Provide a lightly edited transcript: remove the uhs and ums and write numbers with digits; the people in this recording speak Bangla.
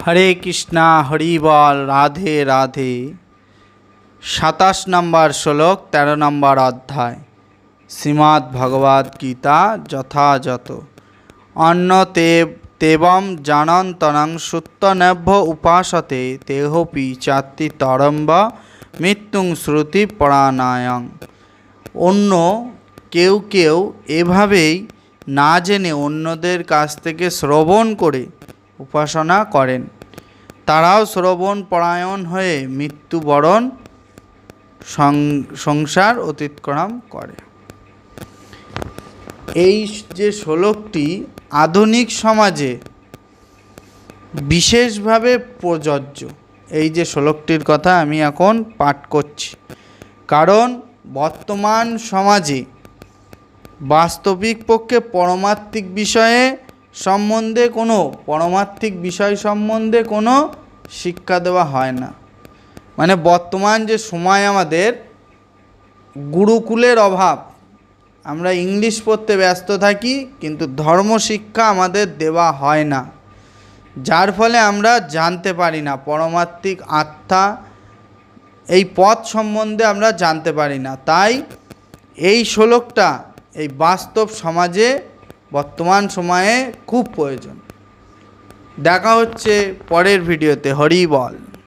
হরে কৃষ্ণা হরি বল রাধে রাধে। 27 নম্বর শ্লোক 13 নম্বর অধ্যায় শ্রীমদ্ ভগবদ গীতা যথাযথ অন্য তেবম জানন্তরং সুত্তনভ্য উপাসতে তেহপি চাত্তি তরম্ব মৃত্যুং শ্রুতি পরায়ণ। অন্য কেউ কেউ এভাবেই না জেনে অন্যদের কাছ থেকে শ্রবণ করে উপাসনা করেন, তারাও শ্রবণ পরায়ণ হয়ে মৃত্যুবরণ সংসার অতিক্রম করে। এই যে শ্লোকটি আধুনিক সমাজে বিশেষভাবে প্রযোজ্য। এই যে শ্লোকটির কথা আমি এখন পাঠ করছি, কারণ বর্তমান সমাজে বাস্তবিক পক্ষে পারমার্থিক বিষয় সম্বন্ধে কোনো শিক্ষা দেওয়া হয় না। মানে বর্তমান যে সময় আমাদের গুরুকুলের অভাব, আমরা ইংলিশ পড়তে ব্যস্ত থাকি কিন্তু ধর্ম শিক্ষা আমাদের দেওয়া হয় না, যার ফলে আমরা জানতে পারি না পারমার্থিক আত্মা এই পথ সম্বন্ধে আমরা জানতে পারি না। তাই এই শ্লোকটা এই বাস্তব সমাজে বর্তমান সময়ে খুব প্রয়োজন। দেখা হচ্ছে পরের ভিডিওতে। হরি বল।